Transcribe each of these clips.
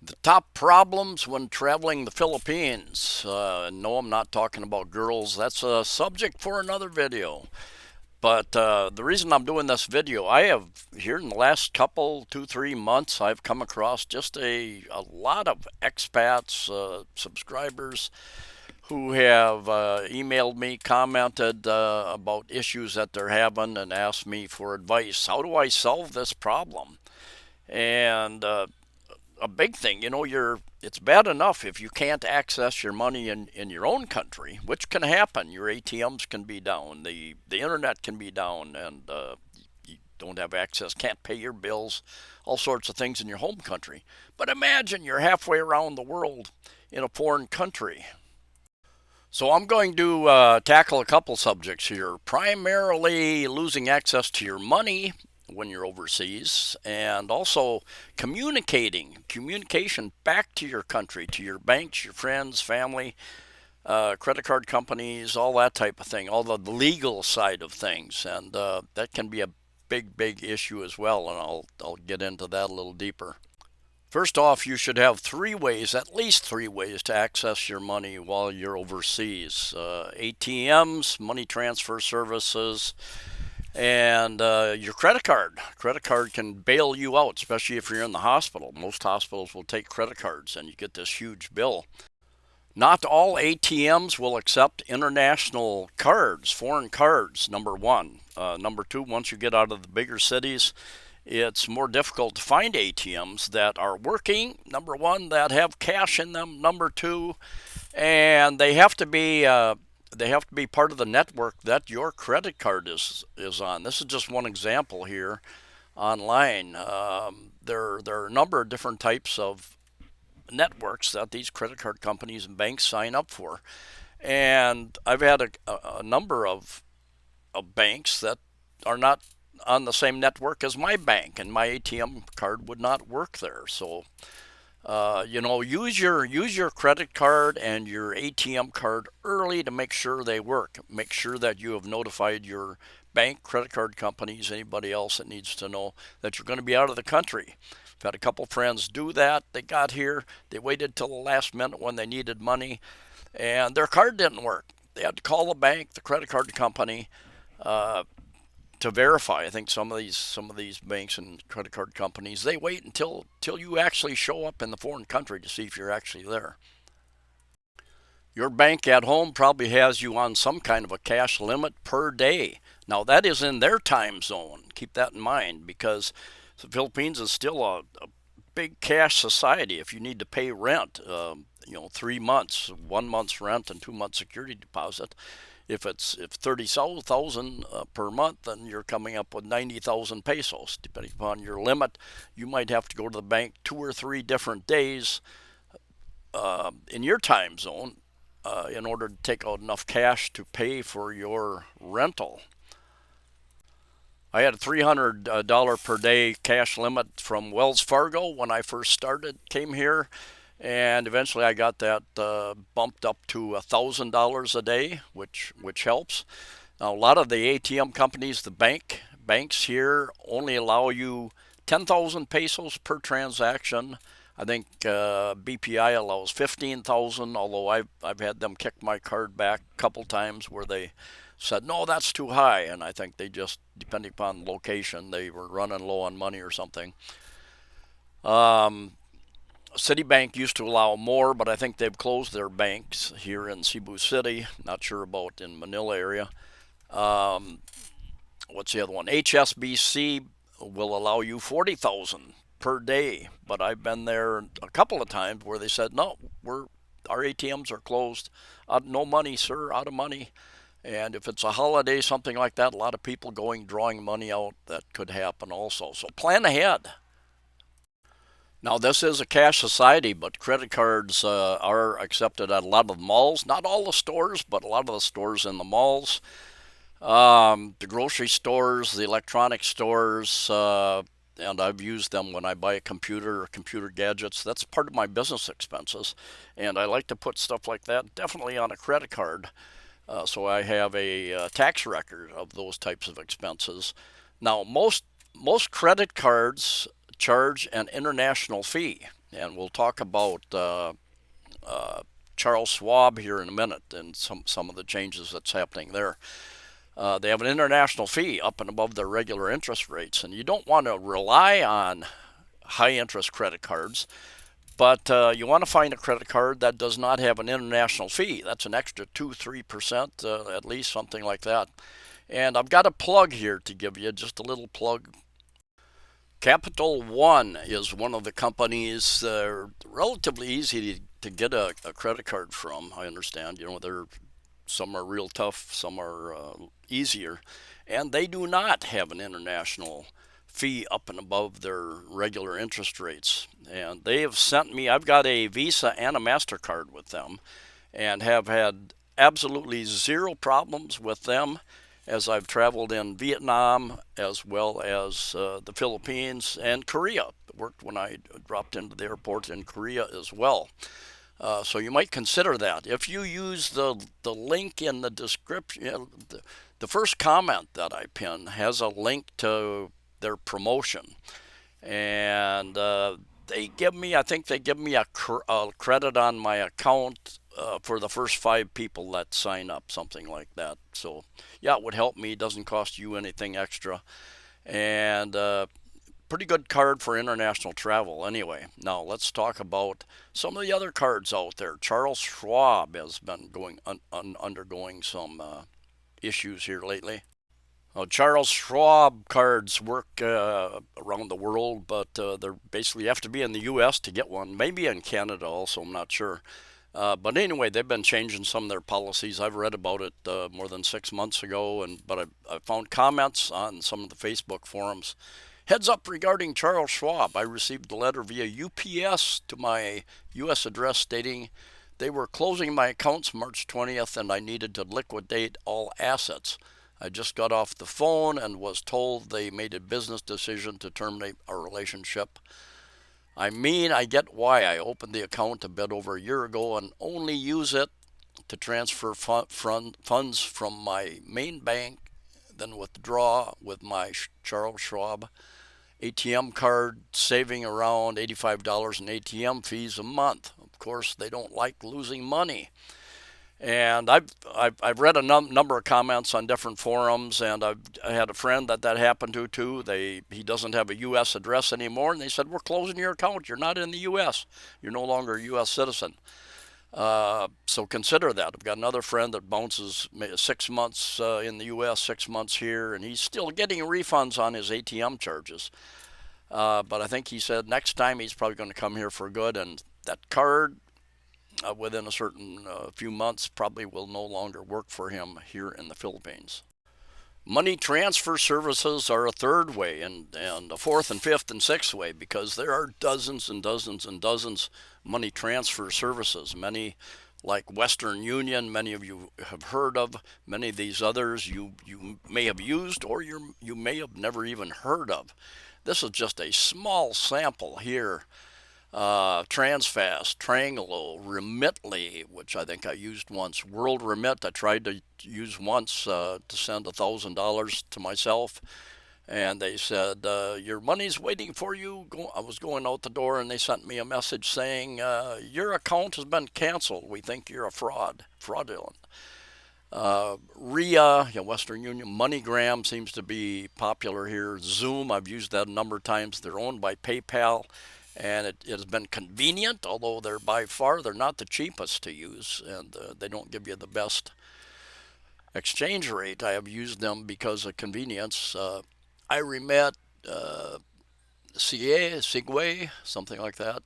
The top problems when traveling the Philippines. No, I'm not talking about girls. That's a subject for another video. But the reason I'm doing this video, I have here in the last couple, 2, 3 months, I've come across just a lot of expats, subscribers who have emailed me, commented about issues that they're having, and asked me for advice. How do I solve this problem? And a big thing. It's bad enough if you can't access your money in your own country, which can happen. Your ATMs can be down, the internet can be down, and you don't have access, can't pay your bills, all sorts of things in your home country. But imagine you're halfway around the world in a foreign country. So I'm going to tackle a couple subjects here. Primarily losing access to your money when you're overseas, and also communication back to your country, to your banks, your friends, family, credit card companies, all that type of thing, all the legal side of things, and that can be a big issue as well, and I'll get into that a little deeper. First off, you should have three ways, at least three ways, to access your money while you're overseas: ATMs, money transfer services, and your credit card. Credit card can bail you out, especially if you're in the hospital. Most hospitals will take credit cards, and you get this huge bill. Not all ATMs will accept international cards, foreign cards, number one. Number two, once you get out of the bigger cities, it's more difficult to find ATMs that are working, number one, that have cash in them, number two, and they have to be part of the network that your credit card is on. This is just one example here online. There are a number of different types of networks that these credit card companies and banks sign up for, and I've had a number of banks that are not on the same network as my bank, and my ATM card would not work there. So use your credit card and your ATM card early to make sure they work. Make sure that you have notified your bank, credit card companies, anybody else that needs to know that you're going to be out of the country. I've had a couple friends do that. They got here, they waited till the last minute when they needed money, and their card didn't work. They had to call the bank, the credit card company, uh, to verify. I think some of these banks and credit card companies, they wait until you actually show up in the foreign country to see if you're actually there. Your bank at home probably has you on some kind of a cash limit per day. Now that is in their time zone. Keep that in mind, because the Philippines is still a big cash society. If you need to pay rent, 3 months, 1 month's rent and 2 months security deposit. If 30,000 per month, then you're coming up with 90,000 pesos. Depending upon your limit, you might have to go to the bank 2 or 3 different days in your time zone in order to take out enough cash to pay for your rental. I had a $300 per day cash limit from Wells Fargo when I first came here, and eventually I got that bumped up to $1,000 a day, which helps. Now a lot of the ATM companies, the banks here only allow you 10,000 pesos per transaction. I think BPI allows 15,000, although I've had them kick my card back a couple times where they said no, that's too high, and I think they just, depending upon location, they were running low on money or something. Um, Citibank used to allow more, but I think they've closed their banks here in Cebu City. Not sure about in Manila area. Um, what's the other one? HSBC will allow you 40,000 per day, but I've been there a couple of times where they said no, our ATMs are closed. No money, sir, out of money. And if it's a holiday, something like that, a lot of people drawing money out, that could happen also. So plan ahead. Now, this is a cash society, but credit cards are accepted at a lot of malls. Not all the stores, but a lot of the stores in the malls. The grocery stores, the electronic stores, and I've used them when I buy a computer or computer gadgets. That's part of my business expenses, and I like to put stuff like that definitely on a credit card, so I have a tax record of those types of expenses. Now, most credit cards charge an international fee. and we'll talk about Charles Schwab here in a minute and some of the changes that's happening there. They have an international fee up and above their regular interest rates, and you don't want to rely on high interest credit cards, but you want to find a credit card that does not have an international fee. That's an extra 2-3% at least, something like that. And I've got a plug here to give you, just a little plug. Capital One is one of the companies relatively easy to get a credit card from. I understand, they're some are real tough, some are easier, and they do not have an international fee up and above their regular interest rates. And they have sent me, I've got a Visa and a MasterCard with them, and have had absolutely zero problems with them as I've traveled in Vietnam as well as the Philippines and Korea. It worked when I dropped into the airport in Korea as well. So you might consider that. If you use the link in the description, the first comment that I pin has a link to their promotion. And I think they give me a credit on my account for the first 5 people that sign up, something like that. So, yeah, it would help me. It doesn't cost you anything extra. And pretty good card for international travel anyway. Now let's talk about some of the other cards out there. Charles Schwab has been undergoing some issues here lately. Charles Schwab cards work around the world, but they're basically, you have to be in the U.S. to get one. Maybe in Canada also, I'm not sure. But anyway, they've been changing some of their policies. I've read about it more than 6 months ago, but I found comments on some of the Facebook forums. Heads up regarding Charles Schwab. I received a letter via UPS to my U.S. address stating they were closing my accounts March 20th and I needed to liquidate all assets. I just got off the phone and was told they made a business decision to terminate our relationship. I mean, I get why I opened the account a bit over a year ago and only use it to transfer funds from my main bank, then withdraw with my Charles Schwab ATM card, saving around $85 in ATM fees a month. Of course, they don't like losing money. And I've read a number of comments on different forums, and I had a friend that happened to too. He doesn't have a U.S. address anymore, and they said, we're closing your account. You're not in the U.S. You're no longer a U.S. citizen. So consider that. I've got another friend that bounces 6 months in the U.S., 6 months here, and he's still getting refunds on his ATM charges. But I think he said next time he's probably going to come here for good, and that card within a certain few months probably will no longer work for him here in the Philippines. Money transfer services are a third way, and a fourth and fifth and sixth way, because there are dozens and dozens and dozens money transfer services. Many, like Western Union, many of you have heard of. Many of these others you may have used, or you may have never even heard of. This is just a small sample here. Transfast, Tranglo, Remitly, which I think I used once. World Remit, I tried to use once to send $1,000 to myself, and they said, your money's waiting for you. I was going out the door, and they sent me a message saying, your account has been canceled. We think you're a fraudulent. RIA, Western Union, MoneyGram seems to be popular here. Zoom, I've used that a number of times. They're owned by PayPal. And it has been convenient, although they're not the cheapest to use, and they don't give you the best exchange rate. I have used them because of convenience. iRemit, Sigway, something like that.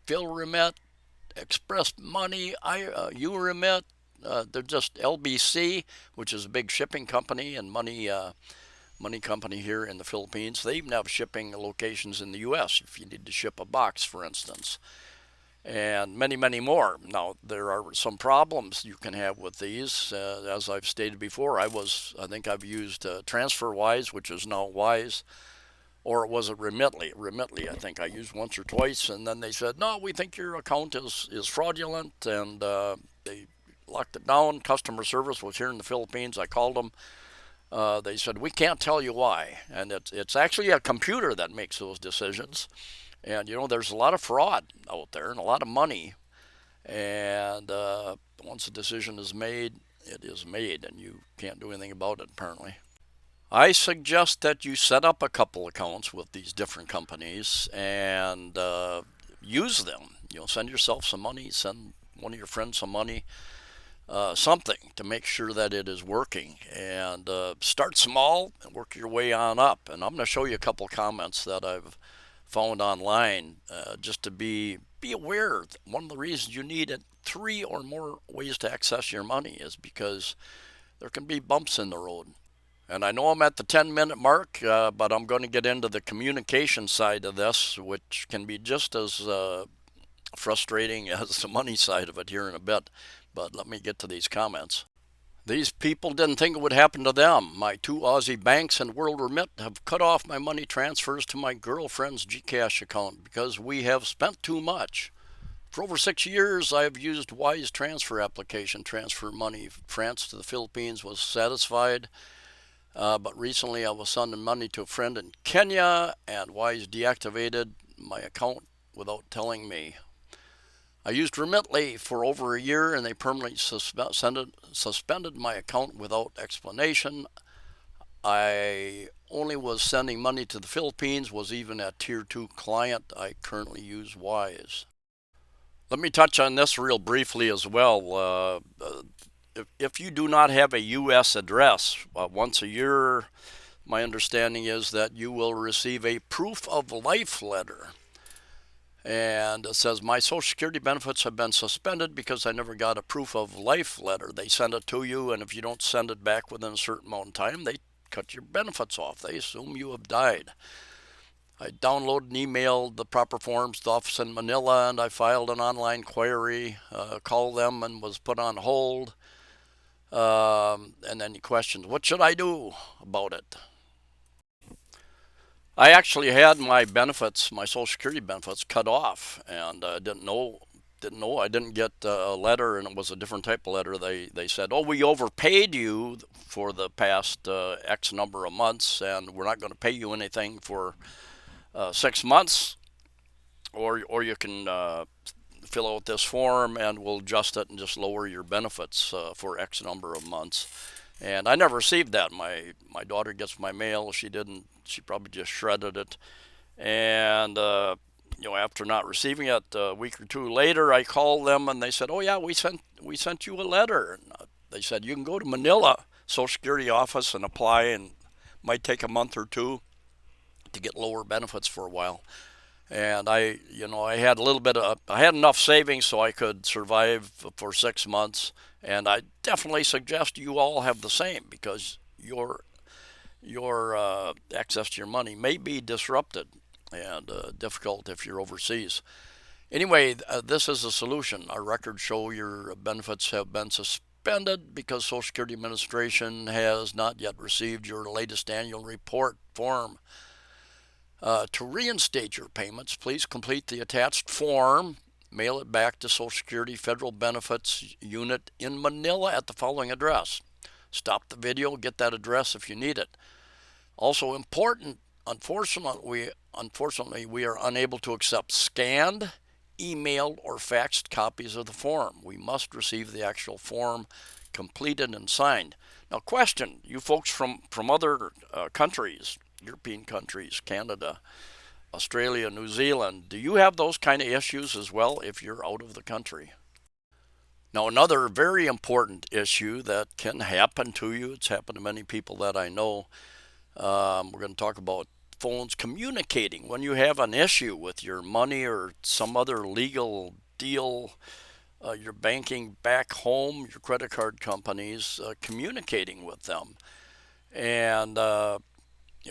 PhilRemit, Express Money, URemit. They're just LBC, which is a big shipping company and money company here in the Philippines. They even have shipping locations in the U.S. if you need to ship a box, for instance, and many, many more. Now, there are some problems you can have with these. As I've stated before, I think I've used TransferWise, which is now Wise, or was it Remitly? Remitly, I think I used once or twice, and then they said, no, we think your account is fraudulent, and they locked it down. Customer service was here in the Philippines. I called them. They said, we can't tell you why. And it's actually a computer that makes those decisions. And there's a lot of fraud out there and a lot of money. And once a decision is made, it is made, and you can't do anything about it apparently. I suggest that you set up a couple accounts with these different companies and use them. Send yourself some money, send one of your friends some money, something to make sure that it is working. And start small and work your way on up. And I'm going to show you a couple comments that I've found online just to be aware. One of the reasons you need it, 3 or more ways to access your money is because there can be bumps in the road. And I know I'm at the 10-minute mark, but I'm going to get into the communication side of this, which can be just as frustrating as the money side of it here in a bit. But let me get to these comments. These people didn't think it would happen to them. My 2 Aussie banks and World Remit have cut off my money transfers to my girlfriend's Gcash account because we have spent too much. For over 6 years, I have used Wise transfer application, transfer money. France to the Philippines was satisfied. But recently I was sending money to a friend in Kenya, and Wise deactivated my account without telling me. I used Remitly for over a year, and they permanently suspended my account without explanation. I only was sending money to the Philippines, was even a Tier 2 client. I currently use Wise. Let me touch on this real briefly as well. If you do not have a U.S. address, once a year, my understanding is that you will receive a proof of life letter. And it says, my Social Security benefits have been suspended because I never got a proof of life letter. They send it to you, and if you don't send it back within a certain amount of time, they cut your benefits off. They assume you have died. I downloaded and emailed the proper forms to the office in Manila, and I filed an online query, called them, and was put on hold. And then he questions, what should I do about it? I actually had my benefits, my Social Security benefits, cut off, and didn't know. I didn't get a letter, and it was a different type of letter. They said, oh, we overpaid you for the past X number of months, and we're not going to pay you anything for 6 months, or you can fill out this form and we'll adjust it and just lower your benefits for X number of months. And I never received that. My daughter gets my mail. She didn't. She probably just shredded it. And after not receiving it a week or two later, I called them and they said, "Oh yeah, we sent you a letter." And they said you can go to Manila Social Security office and apply, and it might take a month or two to get lower benefits for a while. And I had a little bit of, I had enough savings so I could survive for 6 months. And I definitely suggest you all have the same, because your access to your money may be disrupted and difficult if you're overseas. Anyway, this is a solution. Our records show your benefits have been suspended because Social Security Administration has not yet received your latest annual report form. To reinstate your payments, please complete the attached form, mail it back to Social Security Federal Benefits Unit in Manila at the following address. Stop the video, get that address if you need it. Also important, unfortunately, we are unable to accept scanned, emailed, or faxed copies of the form. We must receive the actual form completed and signed. Now, question, you folks from other countries, European countries, Canada, Australia, New Zealand, do you have those kind of issues as well if you're out of the country? Now, another very important issue that can happen to you, it's happened to many people that I know, we're going to talk about phones communicating. When you have an issue with your money or some other legal deal, your banking back home, your credit card companies, communicating with them. And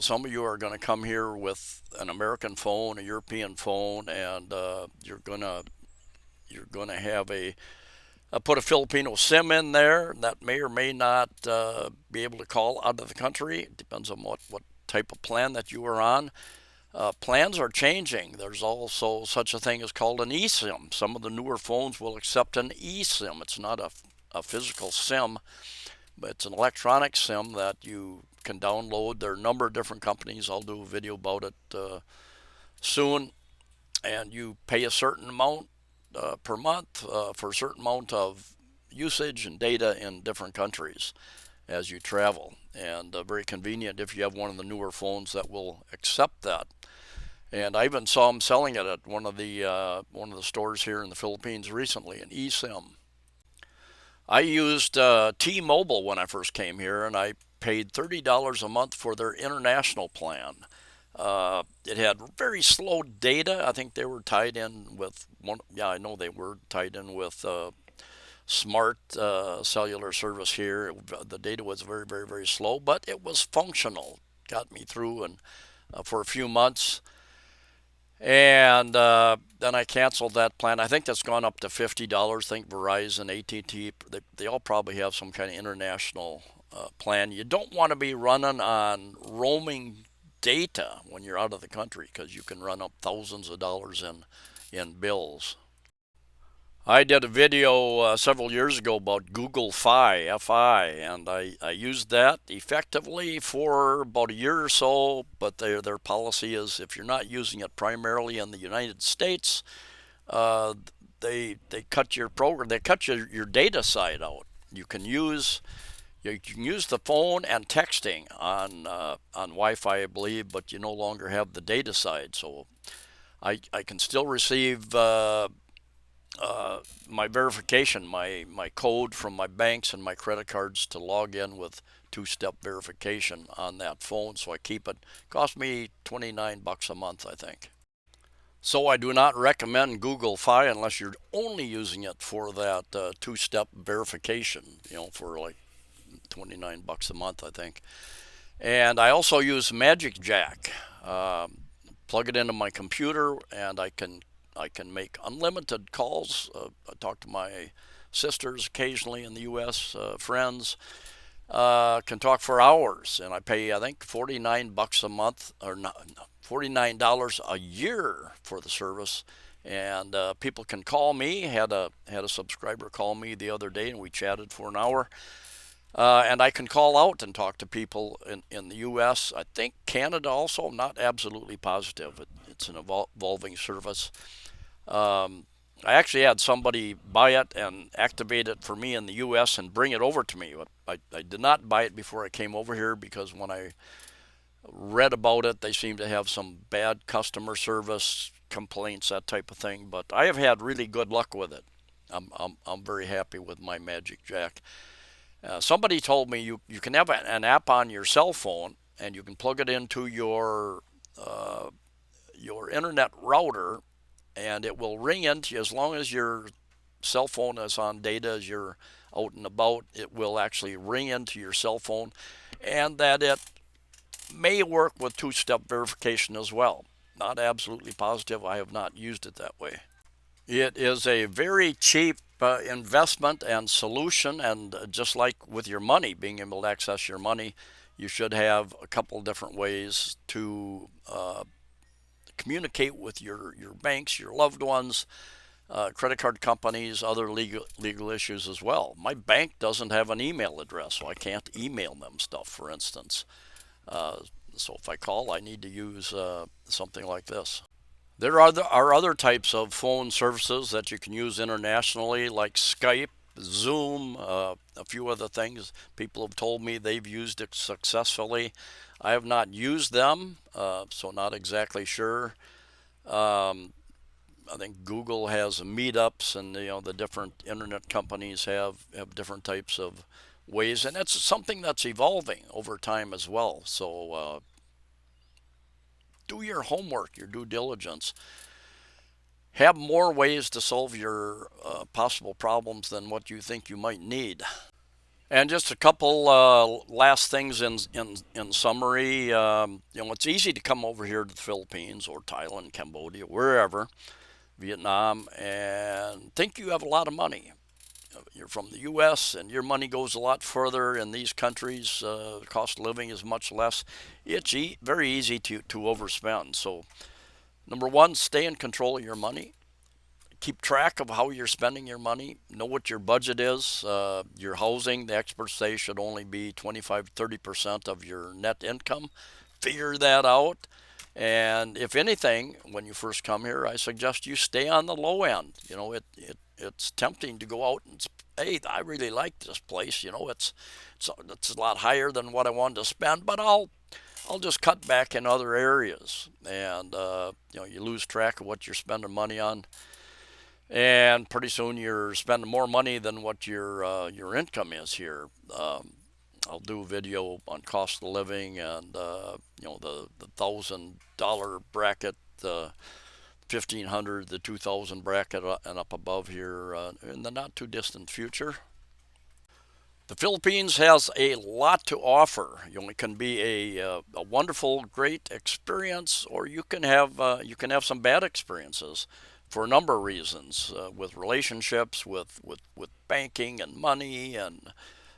some of you are going to come here with an American phone, a European phone, and you're gonna have put a Filipino SIM in there that may or may not be able to call out of the country. It depends on what type of plan that you are on. Plans are changing. There's also such a thing as called an eSIM. Some of the newer phones will accept an eSIM. It's not a physical SIM, but it's an electronic SIM that you can download. There are a number of different companies. I'll do a video about it soon. and you pay a certain amount per month for a certain amount of usage and data in different countries as you travel, and very convenient if you have one of the newer phones that will accept that. And I even saw them selling it at one of the stores here in the Philippines recently, an eSIM. I used T-Mobile when I first came here, and I paid $30 a month for their international plan. It had very slow data. I think they were tied in with one. Yeah, I know they were tied in with smart cellular service here. The data was very, very, very slow, but it was functional. Got me through and for a few months, and then I canceled that plan. I think that's gone up to $50. I think Verizon, AT&T, they all probably have some kind of international plan. You don't want to be running on roaming data when you're out of the country because you can run up thousands of dollars in bills. I did a video several years ago about Google Fi, and I used that effectively for about a year or so, but their policy is if you're not using it primarily in the United States, uh, they cut your program, they cut your data side out. You can use the phone and texting on Wi-Fi, I believe, but you no longer have the data side. So I can still receive my verification, my code from my banks and my credit cards to log in with two-step verification on that phone. So I keep it. Cost me 29 bucks a month, I think. So I do not recommend Google Fi unless you're only using it for that two-step verification. For like 29 bucks a month, I think. And I also use Magic Jack. Plug it into my computer, and I can make unlimited calls. I talk to my sisters occasionally in the U.S., friends. Can talk for hours, and I pay I think 49 bucks a month, or not, $49 a year for the service. And people can call me. Had a subscriber call me the other day, and we chatted for an hour. And I can call out and talk to people in the U.S. I think Canada also. I'm not absolutely positive. It's an evolving service. I actually had somebody buy it and activate it for me in the U.S. and bring it over to me. I did not buy it before I came over here because when I read about it, they seem to have some bad customer service complaints, that type of thing. But I have had really good luck with it. I'm very happy with my Magic Jack. Somebody told me you can have an app on your cell phone and you can plug it into your internet router, and it will ring into you as long as your cell phone is on data as you're out and about. It will actually ring into your cell phone, and that it may work with two-step verification as well. Not absolutely positive. I have not used it that way. It is a very cheap investment and solution, and just like with your money, being able to access your money, you should have a couple different ways to communicate with your banks, your loved ones, credit card companies, other legal issues as well. My bank doesn't have an email address, so I can't email them stuff, for instance. Uh, so if I call, I need to use something like this. There are other types of phone services that you can use internationally, like Skype, Zoom, a few other things. People have told me they've used it successfully. I have not used them, so not exactly sure. Um, I think Google has meetups, and the different internet companies have different types of ways, and that's something that's evolving over time as well. So do your homework, your due diligence. Have more ways to solve your possible problems than what you think you might need. And just a couple last things in summary. It's easy to come over here to the Philippines or Thailand, Cambodia, wherever, Vietnam, and think you have a lot of money. You're from the U.S. and your money goes a lot further in these countries. The cost of living is much less. It's very easy to overspend. So, number one, stay in control of your money. Keep track of how you're spending your money. Know what your budget is. Your housing, the experts say, should only be 25-30% of your net income. Figure that out. And if anything, when you first come here, I suggest you stay on the low end. It's tempting to go out and, hey, I really like this place. It's a lot higher than what I wanted to spend, but I'll just cut back in other areas, and you lose track of what you're spending money on, and pretty soon you're spending more money than what your income is here. I'll do a video on cost of living and the $1,000 bracket, the 1,500, the 2,000 bracket, and up above here in the not too distant future. The Philippines has a lot to offer. It can be a wonderful, great experience, or you can have some bad experiences for a number of reasons, with relationships, with banking and money and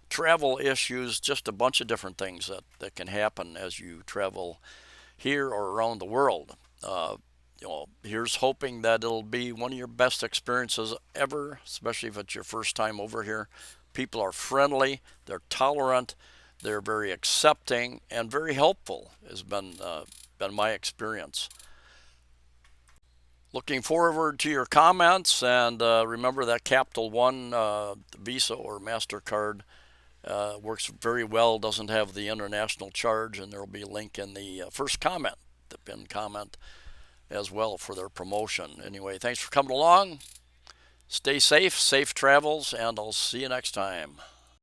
travel issues, just a bunch of different things that can happen as you travel here or around the world. Here's hoping that it'll be one of your best experiences ever, especially if it's your first time over here. People are friendly, they're tolerant, they're very accepting, and very helpful. Has been my experience. Looking forward to your comments, and remember that Capital One Visa or Mastercard works very well. Doesn't have the international charge, and there will be a link in the first comment, the pinned comment, as well for their promotion. Anyway, thanks for coming along. Stay safe, safe travels, and I'll see you next time.